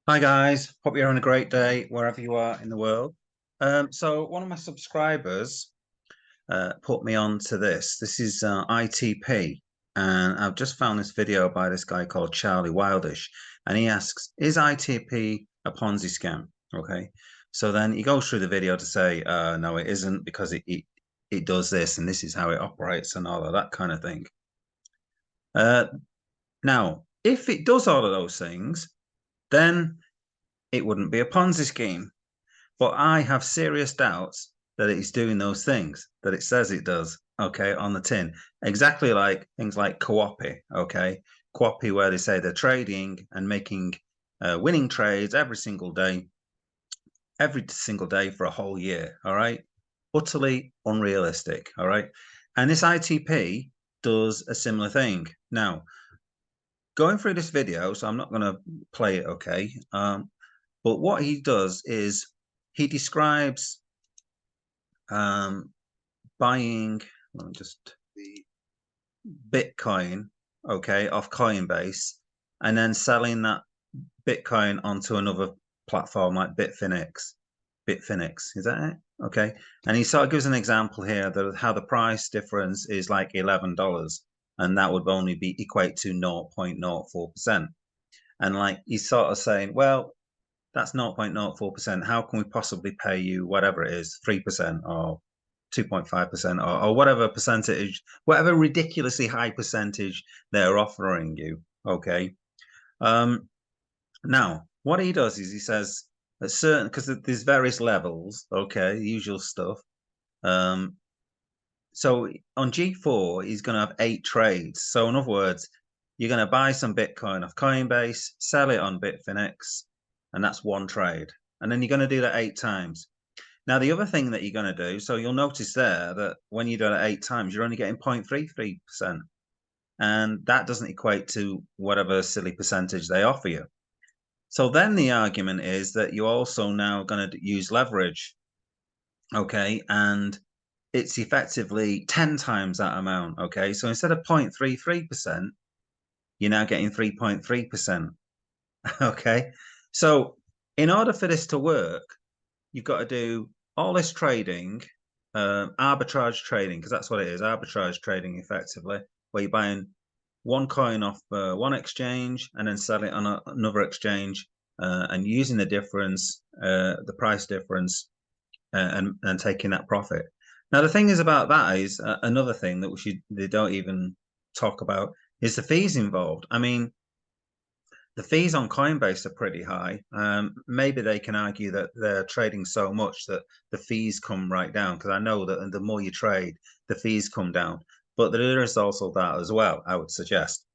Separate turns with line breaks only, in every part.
Hi guys, hope you're having a great day wherever you are in the world. So one of my subscribers put me on to this. This is ITP, and I've just found this video by this guy called Charlie Wildish, and he asks, "Is ITP a Ponzi scam?" Okay, so then he goes through the video to say, "No, it isn't because it does this, and this is how it operates, and all of that kind of thing." Uh, Now, if it does all of those things, then it wouldn't be a Ponzi scheme. But I have serious doubts that it's doing those things that it says it does, okay, on the tin. Exactly like things like Quopi, okay? Quopi, where they say they're trading and making winning trades every single day for a whole year, all right? Utterly unrealistic, all right? And this ITP does a similar thing. Now, going through this video, so I'm not going to play it, okay? But what he does is he describes buying just the Bitcoin, okay, off Coinbase, and then selling that Bitcoin onto another platform like Bitfinex, is that it? Okay, and he sort of gives an example here that how the price difference is like $11, and that would only be equate to 0.04%. And like he's sort of saying, well, that's 0.04%. How can we possibly pay you whatever it is, 3% or 2.5% or whatever percentage, whatever ridiculously high percentage they're offering you? Okay. Um, Now, what he does is he says a certain, because there's various levels, okay, the usual stuff. Um, so on G4, he's going to have 8 trades. So in other words, you're going to buy some Bitcoin off Coinbase, sell it on Bitfinex, and that's one trade. And then you're going to do that 8 times. Now, the other thing that you're going to do, so you'll notice there that when you do it 8 times, you're only getting 0.33%. And that doesn't equate to whatever silly percentage they offer you. So then the argument is that you're also now going to use leverage. Okay. And it's effectively 10 times that amount. Okay. So instead of 0.33%, you're now getting 3.3%. Okay. So in order for this to work, you've got to do all this trading, arbitrage trading, because that's what it is, arbitrage trading effectively, where you're buying one coin off one exchange and then sell it on another exchange and using the difference, the price difference, and taking that profit. Now, the thing is about that is another thing that they don't even talk about is the fees involved. I mean, the fees on Coinbase are pretty high. Maybe they can argue that they're trading so much that the fees come right down, because I know that the more you trade, the fees come down. But there is also that as well, I would suggest.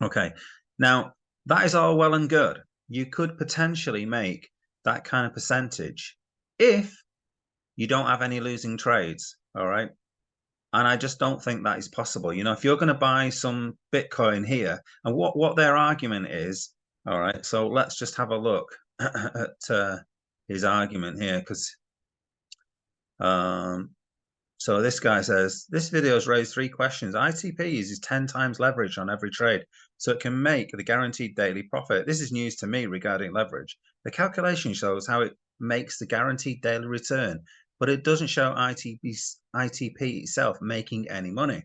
Okay. Now, that is all well and good. You could potentially make that kind of percentage if you don't have any losing trades. All right. And I just don't think that is possible. You know, if you're going to buy some Bitcoin here, and what their argument is, all right. So let's just have a look at his argument here, because so this guy says this video has raised 3 questions. ITP uses 10 times leverage on every trade, so it can make the guaranteed daily profit. This is news to me regarding leverage. The calculation shows how it makes the guaranteed daily return, but it doesn't show ITP itself making any money.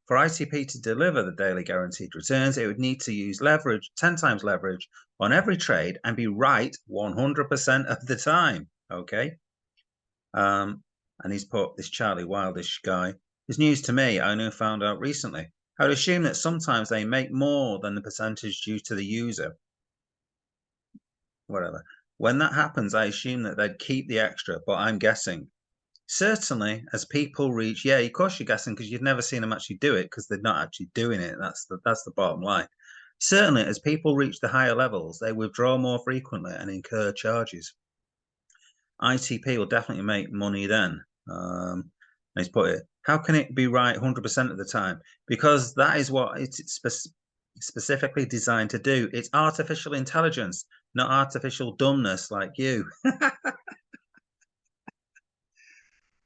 For ITP to deliver the daily guaranteed returns, it would need to use leverage, 10 times leverage on every trade and be right 100% of the time. Okay. And he's put this Charlie Wildish guy. It's news to me. I only found out recently. I would assume that sometimes they make more than the percentage due to the user. Whatever. When that happens, I assume that they'd keep the extra, but I'm guessing. Certainly, as people reach, yeah, of course you're guessing because you've never seen them actually do it because they're not actually doing it. That's the bottom line. Certainly, as people reach the higher levels, they withdraw more frequently and incur charges. ITP will definitely make money then. He's put it. How can it be right 100% of the time? Because that is what it's specifically designed to do. It's artificial intelligence, not artificial dumbness like you.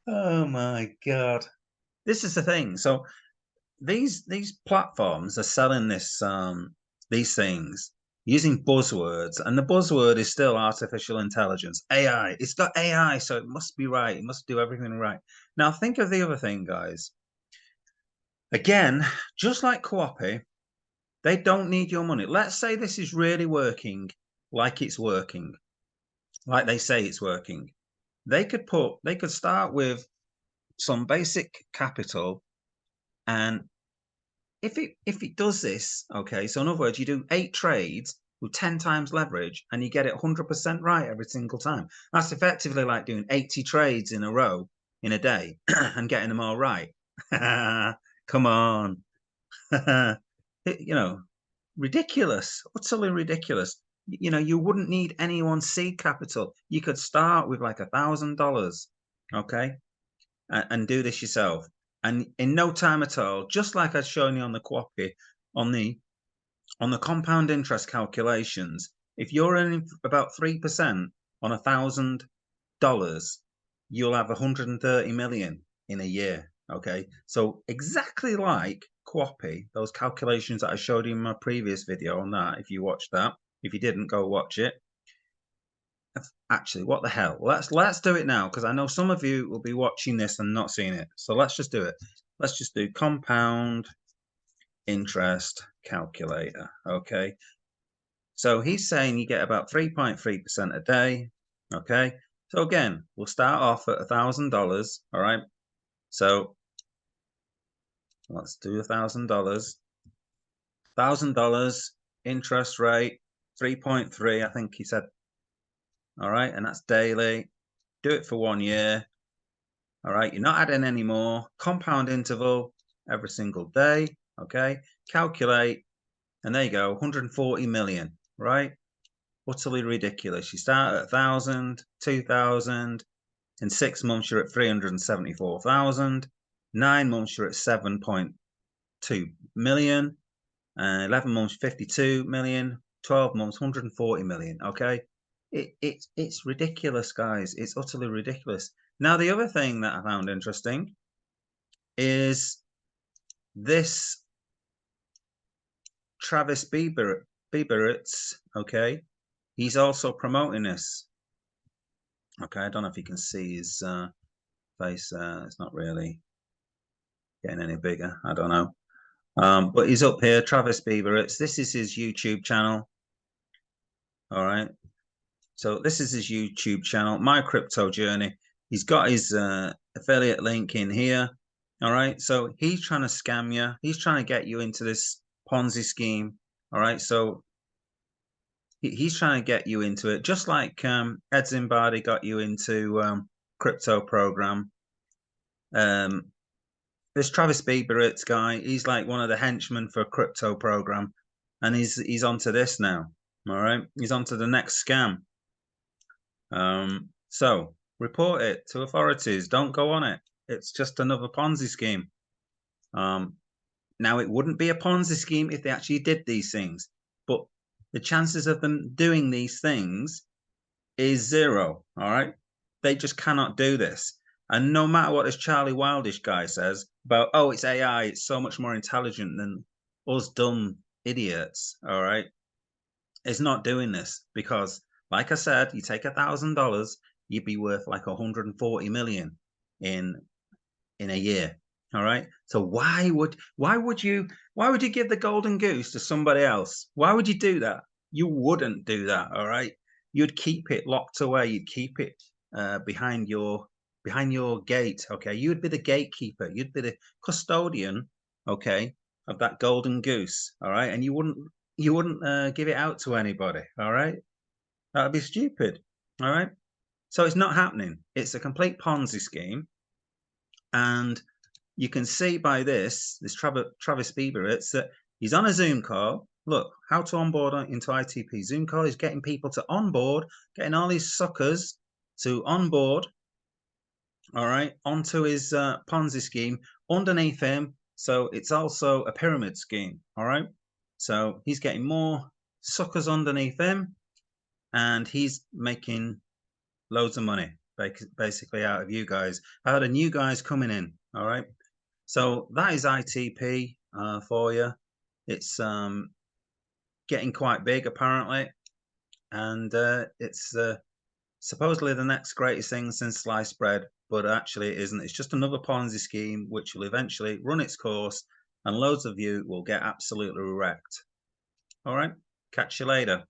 Oh my God. This is the thing. So these platforms are selling these things using buzzwords, and the buzzword is still artificial intelligence, AI. It's got AI, so it must be right. It must do everything right. Now, think of the other thing, guys. Again, just like Quopi, they don't need your money. Let's say this is really working like it's working, like they say it's working. They could start with some basic capital, and if it does this, okay, so in other words, you do 8 trades with 10 times leverage and you get it 100% right every single time. That's effectively like doing 80 trades in a row in a day and getting them all right. Come on. You know, ridiculous, utterly ridiculous. You know, you wouldn't need anyone's seed capital. You could start with like $1,000, okay, and do this yourself. And in no time at all, just like I've shown you on the Quopi, on the compound interest calculations, if you're earning about 3% on $1,000, you'll have 130 million in a year. Okay, so exactly like Quopi, those calculations that I showed you in my previous video on that. If you watched that, if you didn't, go watch it. Actually, what the hell? Let's do it now, because I know some of you will be watching this and not seeing it. So let's just do it. Let's just do compound interest calculator. Okay. So he's saying you get about 3.3% a day. Okay. So again, we'll start off at $1,000. All right. So let's do $1,000. $1,000 interest rate 3.3. I think he said. All right, and that's daily. Do it for 1 year. All right, you're not adding any more. Compound interval every single day. Okay, calculate, and there you go, 140 million. Right, utterly ridiculous. You start at 1,000, 2,000. In 6 months, you're at 374,000. 9 months, you're at 7.2 million. 11 months, 52 million. 12 months, 140 million. Okay. It's ridiculous, guys. It's utterly ridiculous. Now, the other thing that I found interesting is this Travis Bieberitz, okay? He's also promoting this. Okay, I don't know if you can see his face. It's not really getting any bigger. I don't know. But he's up here, Travis Bieberitz. This is his YouTube channel. All right. So this is his YouTube channel, My Crypto Journey. He's got his affiliate link in here. All right. So he's trying to scam you. He's trying to get you into this Ponzi scheme. All right. So he's trying to get you into it, just like Ed Zimbardi got you into crypto program. This Travis Bieberitz guy, he's like one of the henchmen for a crypto program, and he's onto this now. All right. He's onto the next scam. So report it to authorities. Don't go on it. It's just another Ponzi scheme. Now, it wouldn't be a Ponzi scheme if they actually did these things, but the chances of them doing these things is 0. All right. They just cannot do this. And no matter what this Charlie Wildish guy says about, oh, it's AI, it's so much more intelligent than us dumb idiots. All right. It's not doing this because, like I said, you take $1,000, you'd be worth like 140 million in a year. All right. So why would you give the golden goose to somebody else? Why would you do that? You wouldn't do that. All right. You'd keep it locked away. You'd keep it behind your gate. Okay. You'd be the gatekeeper. You'd be the custodian. Okay, of that golden goose. All right. And you wouldn't give it out to anybody. All right. That would be stupid. All right. So it's not happening. It's a complete Ponzi scheme. And you can see by this Travis Bieberitz that he's on a Zoom call. Look, how to onboard into ITP. Zoom call is getting people to onboard, getting all these suckers to onboard, all right, onto his Ponzi scheme underneath him. So it's also a pyramid scheme, all right? So he's getting more suckers underneath him, and he's making loads of money, basically, out of you guys, out of new guys coming in, all right? So that is ITP for you. It's getting quite big apparently, and it's supposedly the next greatest thing since sliced bread, but actually it isn't. It's just another Ponzi scheme which will eventually run its course, and loads of you will get absolutely wrecked. All right, catch you later.